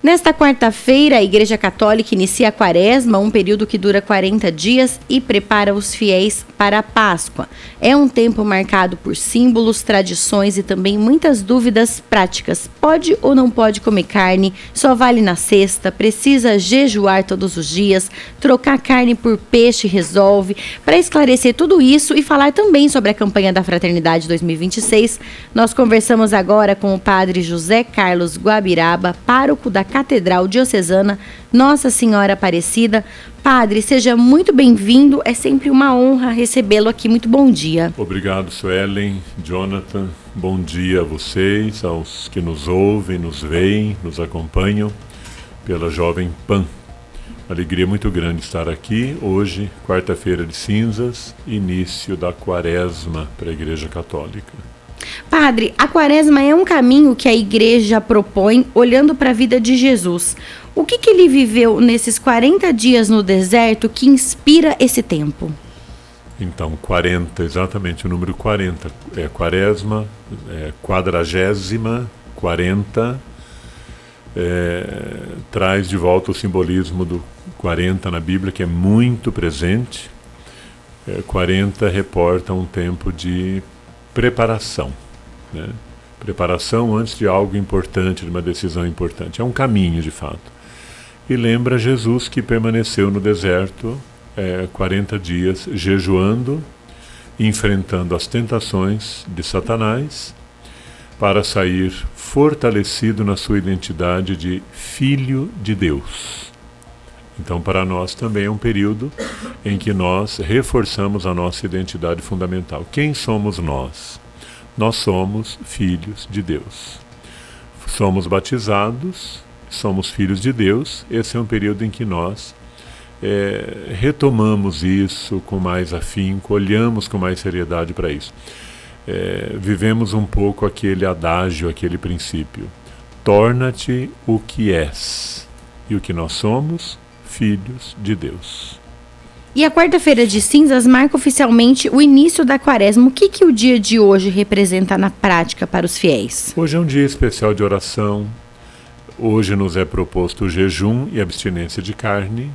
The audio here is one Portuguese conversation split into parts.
Nesta quarta-feira, a Igreja Católica inicia a Quaresma, um período que dura 40 dias e prepara os fiéis para a Páscoa. É um tempo marcado por símbolos, tradições e também muitas dúvidas práticas. Pode ou não pode comer carne? Só vale na sexta? Precisa jejuar todos os dias? Trocar carne por peixe resolve? Para esclarecer tudo isso e falar também sobre a campanha da Fraternidade 2026, nós conversamos agora com o padre José Carlos Guabiraba, pároco da Catedral Diocesana Nossa Senhora Aparecida. Padre, seja muito bem-vindo, é sempre uma honra recebê-lo aqui. Muito bom dia. Obrigado, Suelen, Jonathan, bom dia a vocês, aos que nos ouvem, nos veem, nos acompanham pela Jovem Pan. Alegria muito grande estar aqui hoje, quarta-feira de cinzas, início da Quaresma para a Igreja Católica. Padre, a Quaresma é um caminho que a Igreja propõe olhando para a vida de Jesus. O que ele viveu nesses 40 dias no deserto que inspira esse tempo? Então, 40, exatamente o número 40. É Quaresma, quadragésima, 40, traz de volta o simbolismo do 40 na Bíblia, que é muito presente. 40 reporta um tempo de preparação, né? Preparação antes de algo importante, de uma decisão importante. É um caminho, de fato. E lembra Jesus que permaneceu no deserto 40 dias, jejuando, enfrentando as tentações de Satanás, para sair fortalecido na sua identidade de Filho de Deus. Então, para nós também é um período em que nós reforçamos a nossa identidade fundamental. Quem somos nós? Nós somos filhos de Deus. Somos batizados, somos filhos de Deus. Esse é um período em que nós retomamos isso com mais afinco, olhamos com mais seriedade para isso. Vivemos um pouco aquele adágio, aquele princípio. Torna-te o que és. E o que nós somos? Filhos de Deus. E a quarta-feira de cinzas marca oficialmente o início da Quaresma. O que o dia de hoje representa na prática para os fiéis? Hoje é um dia especial de oração. Hoje nos é proposto o jejum e abstinência de carne.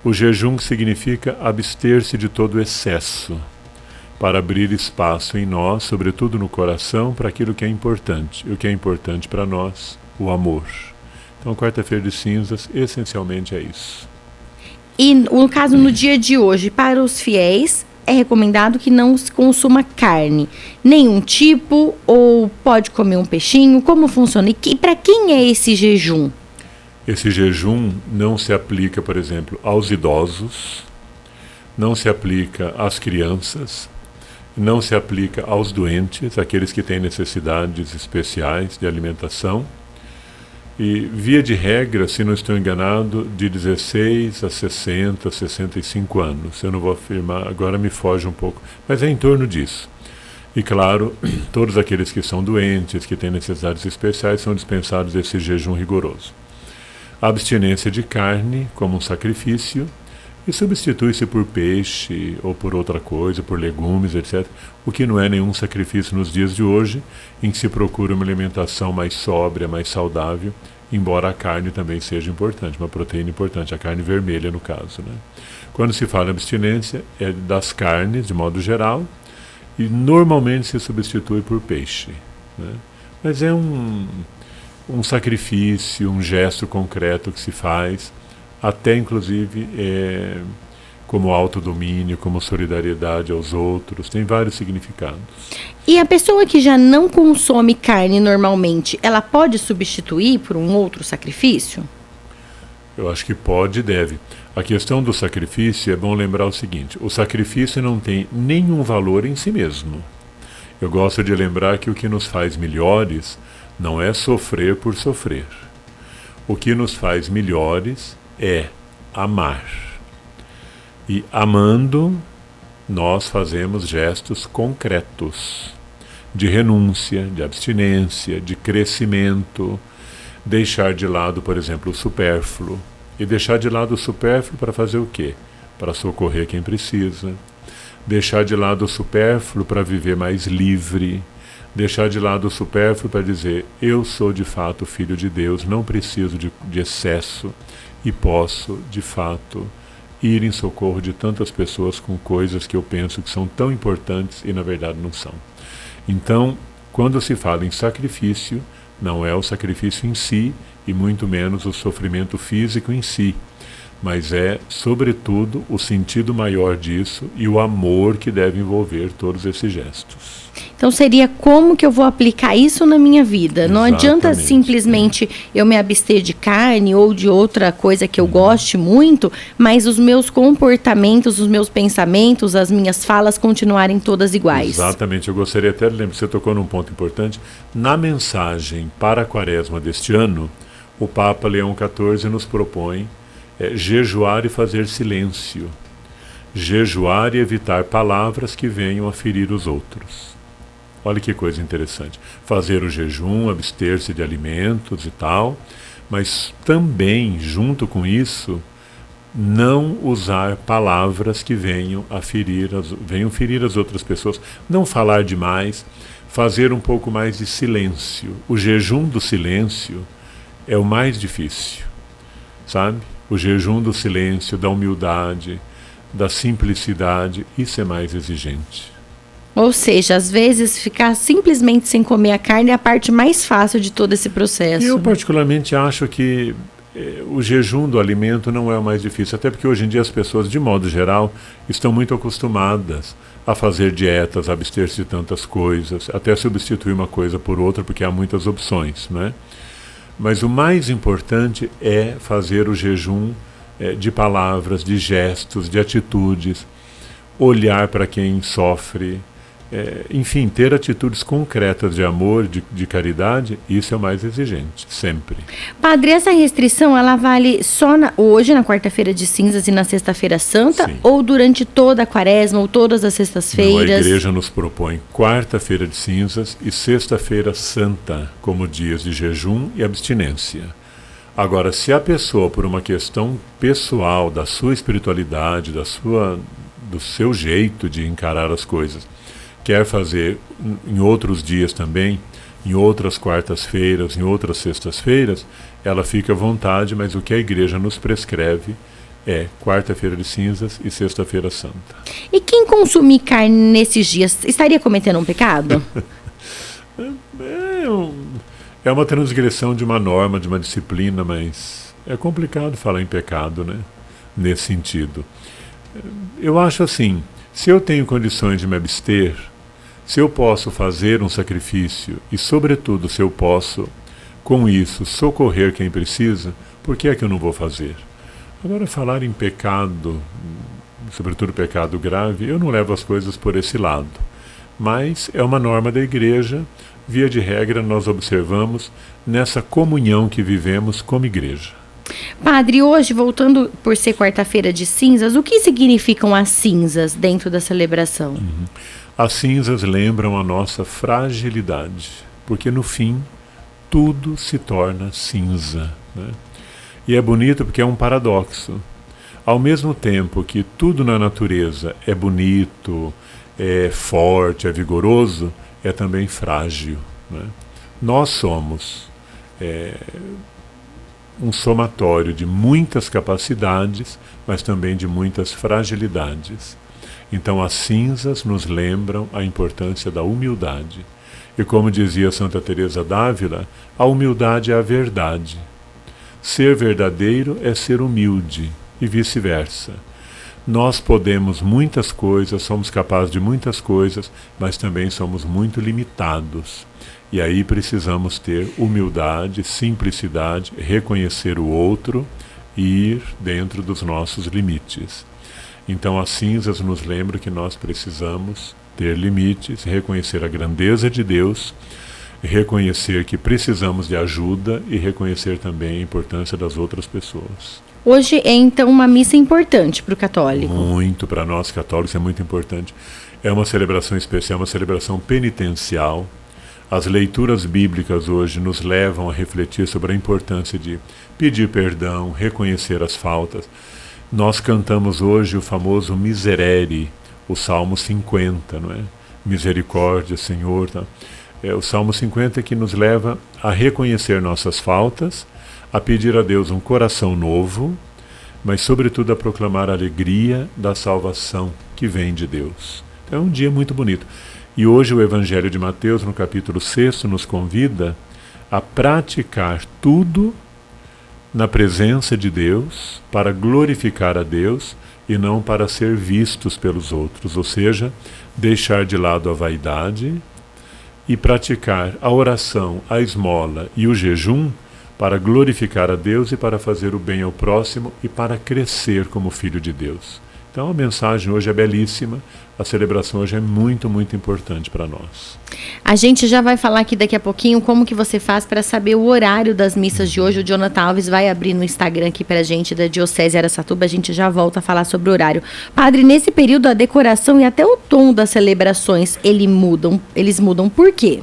O jejum significa abster-se de todo excesso, para abrir espaço em nós, sobretudo no coração, para aquilo que é importante. E o que é importante para nós? O amor. Então, quarta-feira de cinzas, essencialmente é isso. E, no caso, no dia de hoje, para os fiéis, é recomendado que não se consuma carne. Nenhum tipo, ou pode comer um peixinho? Como funciona? E para quem é esse jejum? Esse jejum não se aplica, por exemplo, aos idosos, não se aplica às crianças, não se aplica aos doentes, aqueles que têm necessidades especiais de alimentação. E, via de regra, se não estou enganado, de 16 a 60, 65 anos. Eu não vou afirmar, agora me foge um pouco, mas é em torno disso. E, claro, todos aqueles que são doentes, que têm necessidades especiais, são dispensados desse jejum rigoroso. A abstinência de carne, como um sacrifício, e substitui-se por peixe ou por outra coisa, por legumes, etc. O que não é nenhum sacrifício nos dias de hoje, em que se procura uma alimentação mais sóbria, mais saudável, embora a carne também seja importante, uma proteína importante, a carne vermelha no caso, né? Quando se fala em abstinência, é das carnes, de modo geral, e normalmente se substitui por peixe, né? Mas é um sacrifício, um gesto concreto que se faz, até inclusive como autodomínio, como solidariedade aos outros, tem vários significados. E a pessoa que já não consome carne normalmente, ela pode substituir por um outro sacrifício? Eu acho que pode e deve. A questão do sacrifício, é bom lembrar o seguinte: o sacrifício não tem nenhum valor em si mesmo. Eu gosto de lembrar que o que nos faz melhores não é sofrer por sofrer. O que nos faz melhores é amar. E amando, nós fazemos gestos concretos de renúncia, de abstinência, de crescimento, deixar de lado, por exemplo, o supérfluo. E deixar de lado o supérfluo para fazer o quê? Para socorrer quem precisa. Deixar de lado o supérfluo para viver mais livre. deixar de lado o supérfluo para dizer: eu sou de fato filho de Deus, não preciso de excesso e posso, de fato, ir em socorro de tantas pessoas com coisas que eu penso que são tão importantes e na verdade não são. Então, quando se fala em sacrifício, não é o sacrifício em si e muito menos o sofrimento físico em si, mas é, sobretudo, o sentido maior disso e o amor que deve envolver todos esses gestos. Então seria como que eu vou aplicar isso na minha vida. Exatamente. Não adianta simplesmente eu me abster de carne ou de outra coisa que eu goste muito, mas os meus comportamentos, os meus pensamentos, as minhas falas continuarem todas iguais. Exatamente. Eu gostaria até de lembrar, você tocou num ponto importante. Na mensagem para a Quaresma deste ano, o Papa Leão XIV nos propõe jejuar e fazer silêncio. Jejuar e evitar palavras que venham a ferir os outros. Olha que coisa interessante. Fazer o jejum, abster-se de alimentos e tal, mas também, junto com isso, não usar palavras que venham ferir as outras pessoas. Não falar demais, fazer um pouco mais de silêncio. O jejum do silêncio é o mais difícil, sabe? O jejum do silêncio, da humildade, da simplicidade, isso é mais exigente. Ou seja, às vezes ficar simplesmente sem comer a carne é a parte mais fácil de todo esse processo. Eu particularmente acho que o jejum do alimento não é o mais difícil, até porque hoje em dia as pessoas, de modo geral, estão muito acostumadas a fazer dietas, a abster-se de tantas coisas, até substituir uma coisa por outra, porque há muitas opções, né? Mas o mais importante é fazer o jejum de palavras, de gestos, de atitudes, olhar para quem sofre, enfim, ter atitudes concretas de amor, de caridade, isso é o mais exigente, sempre. Padre, essa restrição, ela vale só hoje, na quarta-feira de cinzas e na sexta-feira santa? Sim. Ou durante toda a quaresma, ou todas as sextas-feiras? Não, a igreja nos propõe quarta-feira de cinzas e sexta-feira santa como dias de jejum e abstinência. Agora, se a pessoa, por uma questão pessoal, da sua espiritualidade, do seu jeito de encarar as coisas, quer fazer em outros dias também, em outras quartas-feiras, em outras sextas-feiras, ela fica à vontade, mas o que a igreja nos prescreve é quarta-feira de cinzas e sexta-feira santa. E quem consumir carne nesses dias estaria cometendo um pecado? É uma transgressão de uma norma, de uma disciplina, mas é complicado falar em pecado, né? Nesse sentido. Eu acho assim, se eu tenho condições de me abster, se eu posso fazer um sacrifício e, sobretudo, se eu posso, com isso, socorrer quem precisa, por que é que eu não vou fazer? Agora, falar em pecado, sobretudo pecado grave, eu não levo as coisas por esse lado. Mas é uma norma da igreja, via de regra nós observamos nessa comunhão que vivemos como igreja. Padre, hoje, voltando por ser quarta-feira de cinzas, o que significam as cinzas dentro da celebração? As cinzas lembram a nossa fragilidade, porque no fim tudo se torna cinza, né? E é bonito porque é um paradoxo. Ao mesmo tempo que tudo na natureza é bonito, é forte, é vigoroso, é também frágil, né? Nós somos um somatório de muitas capacidades, mas também de muitas fragilidades. Então as cinzas nos lembram a importância da humildade. E como dizia Santa Teresa d'Ávila, a humildade é a verdade. Ser verdadeiro é ser humilde, e vice-versa. Nós podemos muitas coisas, somos capazes de muitas coisas, mas também somos muito limitados. E aí precisamos ter humildade, simplicidade, reconhecer o outro e ir dentro dos nossos limites. Então as cinzas nos lembram que nós precisamos ter limites, reconhecer a grandeza de Deus, reconhecer que precisamos de ajuda e reconhecer também a importância das outras pessoas. Hoje é então uma missa importante para o católico. Muito, para nós católicos é muito importante. É uma celebração especial, uma celebração penitencial. As leituras bíblicas hoje nos levam a refletir sobre a importância de pedir perdão, reconhecer as faltas. Nós cantamos hoje o famoso Miserere, o Salmo 50, não é? Misericórdia, Senhor. Tá? o Salmo 50 que nos leva a reconhecer nossas faltas, a pedir a Deus um coração novo, mas sobretudo a proclamar a alegria da salvação que vem de Deus. Então é um dia muito bonito. E hoje o Evangelho de Mateus, no capítulo 6, nos convida a praticar tudo na presença de Deus, para glorificar a Deus e não para ser vistos pelos outros, ou seja, deixar de lado a vaidade e praticar a oração, a esmola e o jejum para glorificar a Deus e para fazer o bem ao próximo e para crescer como filho de Deus. Então a mensagem hoje é belíssima, a celebração hoje é muito, muito importante para nós. A gente já vai falar aqui daqui a pouquinho como que você faz para saber o horário das missas de hoje. O Jonathan Alves vai abrir no Instagram aqui para a gente da Diocese Araçatuba, a gente já volta a falar sobre o horário. Padre, nesse período a decoração e até o tom das celebrações, eles mudam por quê?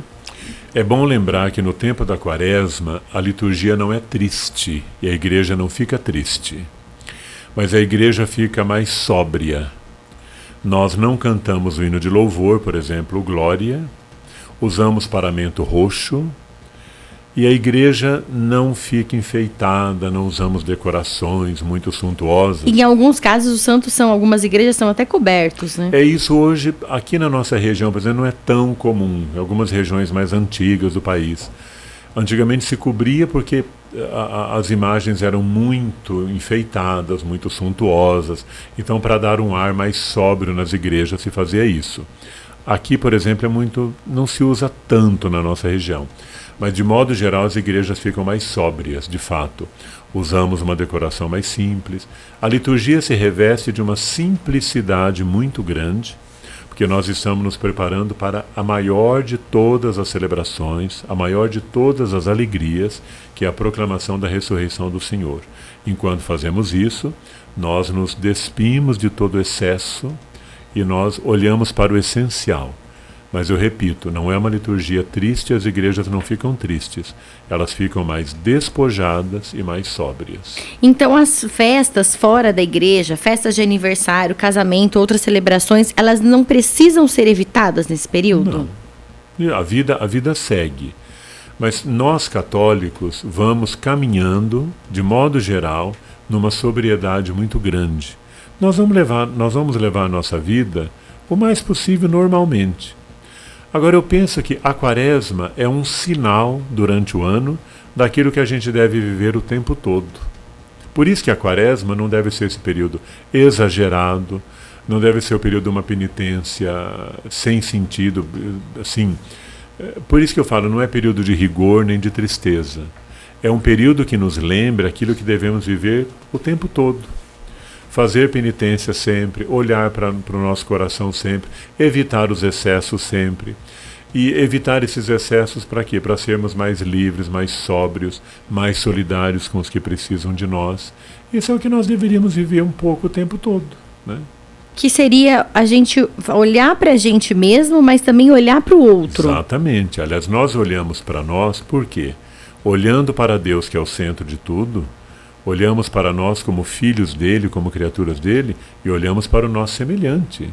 É bom lembrar que no tempo da Quaresma a liturgia não é triste e a igreja não fica triste. Mas a igreja fica mais sóbria. Nós não cantamos o hino de louvor, por exemplo, o Glória, usamos paramento roxo, e a igreja não fica enfeitada, não usamos decorações muito suntuosas. Em alguns casos, os santos algumas igrejas são até cobertos, né? É isso hoje, aqui na nossa região, por exemplo, não é tão comum, em algumas regiões mais antigas do país. Antigamente se cobria porque as imagens eram muito enfeitadas, muito suntuosas. Então, para dar um ar mais sóbrio nas igrejas, se fazia isso. Aqui, por exemplo, não se usa tanto na nossa região. Mas, de modo geral, as igrejas ficam mais sóbrias, de fato. Usamos uma decoração mais simples. A liturgia se reveste de uma simplicidade muito grande, porque nós estamos nos preparando para a maior de todas as celebrações, a maior de todas as alegrias, que é a proclamação da ressurreição do Senhor. Enquanto fazemos isso, nós nos despimos de todo o excesso e nós olhamos para o essencial. Mas eu repito, não é uma liturgia triste, as igrejas não ficam tristes. Elas ficam mais despojadas e mais sóbrias. Então as festas fora da igreja, festas de aniversário, casamento, outras celebrações, elas não precisam ser evitadas nesse período? Não. A vida segue. Mas nós católicos vamos caminhando, de modo geral, numa sobriedade muito grande. Nós vamos levar a nossa vida o mais possível normalmente. Agora eu penso que a Quaresma é um sinal durante o ano daquilo que a gente deve viver o tempo todo. Por isso que a Quaresma não deve ser esse período exagerado, não deve ser o período de uma penitência sem sentido, assim. Por isso que eu falo, não é período de rigor nem de tristeza. É um período que nos lembra aquilo que devemos viver o tempo todo. Fazer penitência sempre, olhar para o nosso coração sempre, evitar os excessos sempre. E evitar esses excessos para quê? Para sermos mais livres, mais sóbrios, mais solidários com os que precisam de nós. Isso é o que nós deveríamos viver um pouco o tempo todo, né? Que seria a gente olhar para a gente mesmo, mas também olhar para o outro. Exatamente. Aliás, nós olhamos para nós por quê? Olhando para Deus, que é o centro de tudo, olhamos para nós como filhos dele, como criaturas dele, e olhamos para o nosso semelhante.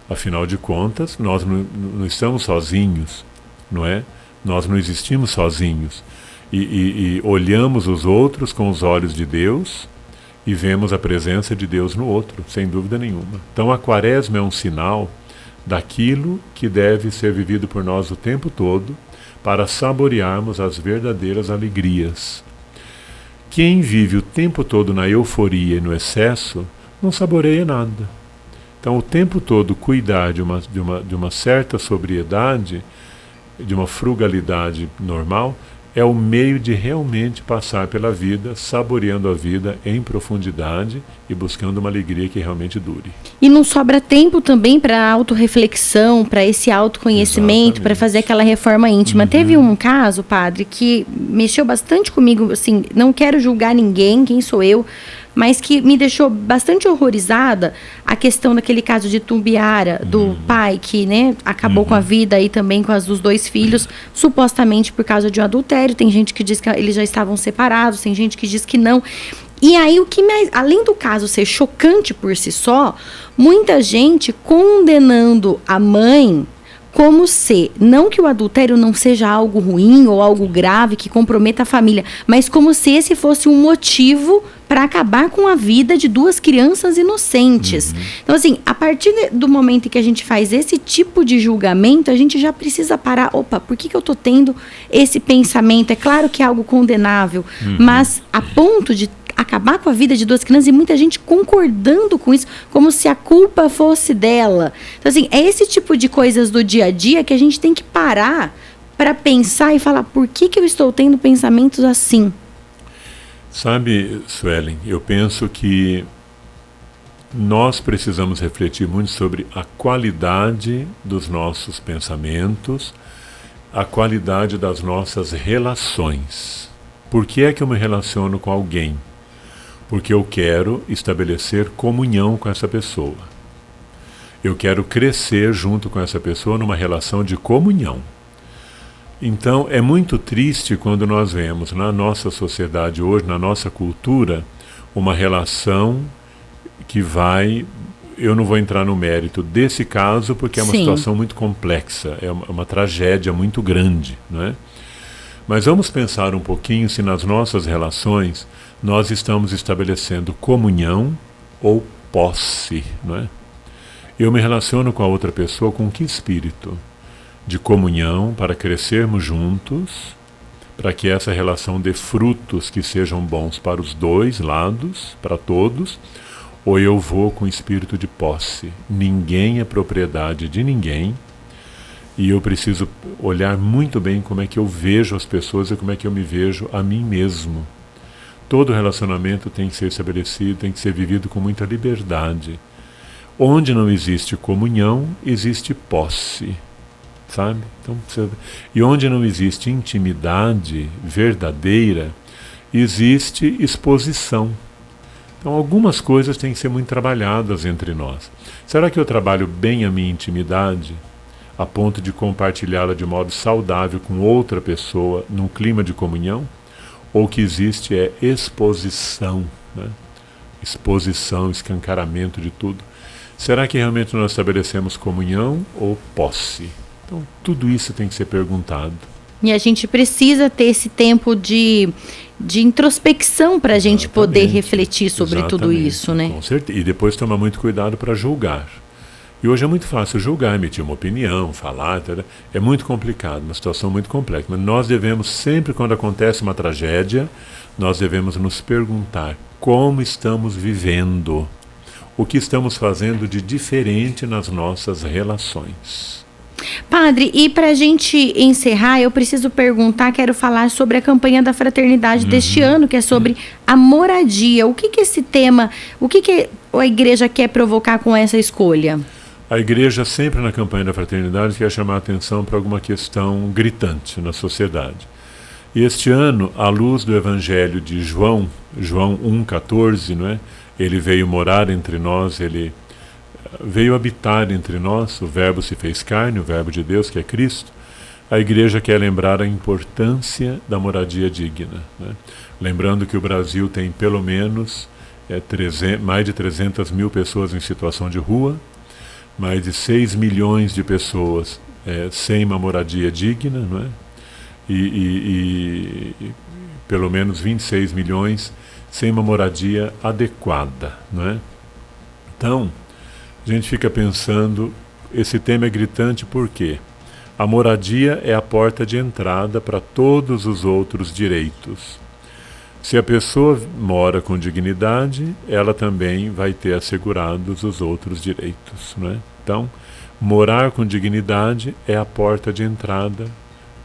Afinal de contas, nós não estamos sozinhos, não é? Nós não existimos sozinhos. E olhamos os outros com os olhos de Deus e vemos a presença de Deus no outro, sem dúvida nenhuma. Então a Quaresma é um sinal daquilo que deve ser vivido por nós o tempo todo para saborearmos as verdadeiras alegrias. Quem vive o tempo todo na euforia e no excesso, não saboreia nada. Então, o tempo todo cuidar de uma certa sobriedade, de uma frugalidade normal, é o meio de realmente passar pela vida, saboreando a vida em profundidade e buscando uma alegria que realmente dure. E não sobra tempo também para autorreflexão, para esse autoconhecimento, para fazer aquela reforma íntima. Teve um caso, padre, que mexeu bastante comigo, assim, não quero julgar ninguém, quem sou eu, mas que me deixou bastante horrorizada a questão daquele caso de Tumbiara, do pai que, né, acabou com a vida e também com as dos 2 filhos, supostamente por causa de um adultério. Tem gente que diz que eles já estavam separados, tem gente que diz que não. E aí, além do caso ser chocante por si só, muita gente condenando a mãe como se, não que o adultério não seja algo ruim ou algo grave que comprometa a família, mas como se esse fosse um motivo para acabar com a vida de duas crianças inocentes. Então, assim, a partir do momento em que a gente faz esse tipo de julgamento, a gente já precisa parar. Opa, por que eu estou tendo esse pensamento? É claro que é algo condenável, mas a ponto de acabar com a vida de duas crianças e muita gente concordando com isso, como se a culpa fosse dela. Então, assim, é esse tipo de coisas do dia a dia que a gente tem que parar para pensar e falar, por que eu estou tendo pensamentos assim? Sabe, Suelen, eu penso que nós precisamos refletir muito sobre a qualidade dos nossos pensamentos, a qualidade das nossas relações. Por que é que eu me relaciono com alguém? Porque eu quero estabelecer comunhão com essa pessoa. Eu quero crescer junto com essa pessoa numa relação de comunhão. Então, é muito triste quando nós vemos na nossa sociedade hoje, na nossa cultura, uma relação que vai... Eu não vou entrar no mérito desse caso, porque é uma situação muito complexa, é uma tragédia muito grande, não é? Mas vamos pensar um pouquinho se nas nossas relações nós estamos estabelecendo comunhão ou posse, não é? Eu me relaciono com a outra pessoa com que espírito? De comunhão para crescermos juntos, para que essa relação dê frutos que sejam bons para os dois lados, para todos, ou eu vou com espírito de posse? Ninguém é propriedade de ninguém, e eu preciso olhar muito bem como é que eu vejo as pessoas e como é que eu me vejo a mim mesmo. Todo relacionamento tem que ser estabelecido, tem que ser vivido com muita liberdade. Onde não existe comunhão, existe posse. Sabe? Então, e onde não existe intimidade verdadeira, existe exposição. Então, algumas coisas têm que ser muito trabalhadas entre nós. Será que eu trabalho bem a minha intimidade, a ponto de compartilhá-la de modo saudável com outra pessoa, num clima de comunhão? Ou o que existe é exposição, né? Exposição, escancaramento de tudo. Será que realmente nós estabelecemos comunhão ou posse? Então, tudo isso tem que ser perguntado. E a gente precisa ter esse tempo de introspecção para a gente poder refletir sobre tudo isso, né? Com certeza. E depois tomar muito cuidado para julgar. E hoje é muito fácil julgar, emitir uma opinião, falar, etc. É muito complicado, uma situação muito complexa. Mas nós devemos sempre, quando acontece uma tragédia, nós devemos nos perguntar como estamos vivendo, o que estamos fazendo de diferente nas nossas relações. Padre, e para a gente encerrar, eu preciso perguntar, quero falar sobre a campanha da fraternidade deste ano, que é sobre a moradia. O que esse tema, o que a igreja quer provocar com essa escolha? A igreja sempre na campanha da fraternidade quer chamar a atenção para alguma questão gritante na sociedade. E este ano, à luz do Evangelho de João 1,14, não é? Ele veio morar entre nós, ele veio habitar entre nós, o Verbo se fez carne, o Verbo de Deus, que é Cristo. A igreja quer lembrar a importância da moradia digna, né? Lembrando que o Brasil tem pelo menos mais de 300 mil pessoas em situação de rua, mais de 6 milhões de pessoas sem uma moradia digna, não é? E pelo menos 26 milhões sem uma moradia adequada, não é? Então, a gente fica pensando, esse tema é gritante por quê? A moradia é a porta de entrada para todos os outros direitos. Se a pessoa mora com dignidade, ela também vai ter assegurados os outros direitos, não é? Então, morar com dignidade é a porta de entrada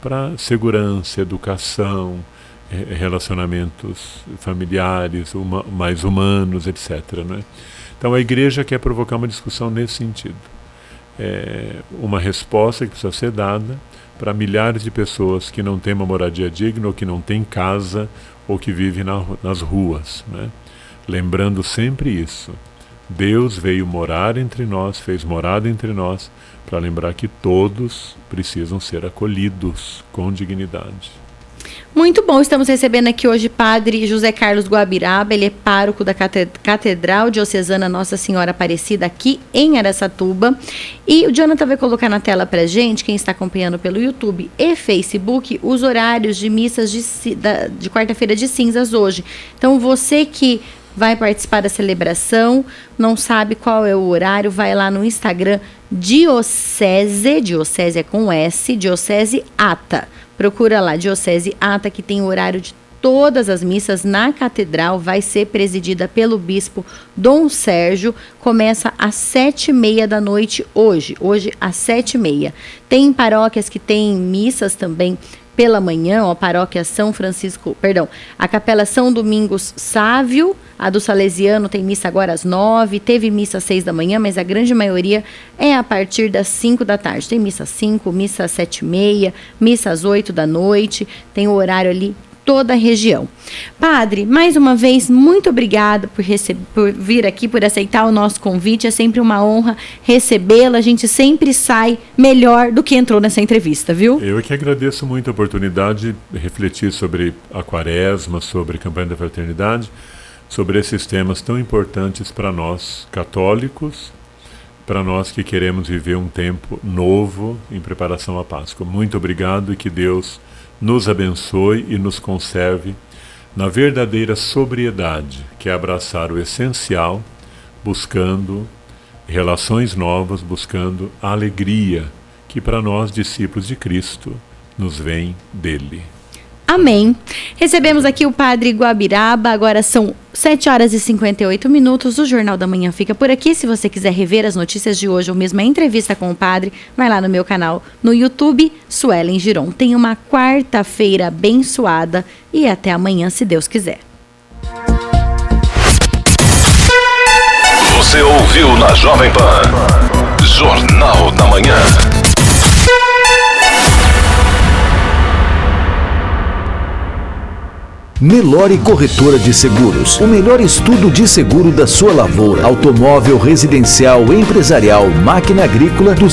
para segurança, educação, relacionamentos familiares, mais humanos, etc., não é? Então a igreja quer provocar uma discussão nesse sentido. Uma resposta que precisa ser dada para milhares de pessoas que não têm uma moradia digna, ou que não têm casa, ou que vivem nas ruas, né? Lembrando sempre isso. Deus veio morar entre nós, fez morada entre nós, para lembrar que todos precisam ser acolhidos com dignidade. Muito bom, estamos recebendo aqui hoje Padre José Carlos Guabiraba, ele é pároco da Catedral Diocesana Nossa Senhora Aparecida aqui em Araçatuba. E o Jonathan vai colocar na tela pra gente, quem está acompanhando pelo YouTube e Facebook, os horários de missas de quarta-feira de cinzas hoje. Então você que vai participar da celebração, não sabe qual é o horário, vai lá no Instagram Diocese é com S, Diocese Ata. Procura lá, Diocese Ata, que tem o horário de todas as missas na catedral, vai ser presidida pelo bispo Dom Sérgio, começa às 7h30 da noite hoje às 7h30. Tem paróquias que tem missas também pela manhã, a paróquia São Francisco, a Capela São Domingos Sávio, a do Salesiano tem missa agora às 9h, teve missa às 6 da manhã, mas a grande maioria é a partir das 5 da tarde. Tem missa às 5, missa às 7h30, missa às 8 da noite, tem o horário ali toda a região. Padre, mais uma vez, muito obrigada por vir aqui, por aceitar o nosso convite. É sempre uma honra recebê-la. A gente sempre sai melhor do que entrou nessa entrevista, viu? Eu é que agradeço muito a oportunidade de refletir sobre a Quaresma, sobre a campanha da fraternidade, sobre esses temas tão importantes para nós católicos, para nós que queremos viver um tempo novo em preparação à Páscoa. Muito obrigado e que Deus nos abençoe e nos conserve na verdadeira sobriedade, que é abraçar o essencial, buscando relações novas, buscando a alegria que para nós, discípulos de Cristo, nos vem dele. Amém. Recebemos aqui o Padre Guabiraba, agora são 7h58. O Jornal da Manhã fica por aqui. Se você quiser rever as notícias de hoje ou mesmo a entrevista com o padre, vai lá no meu canal no YouTube, Suelen Giron. Tenha uma quarta-feira abençoada e até amanhã, se Deus quiser. Você ouviu na Jovem Pan, Jornal da Manhã. Nelore Corretora de Seguros, o melhor estudo de seguro da sua lavoura, automóvel, residencial, empresarial, máquina agrícola do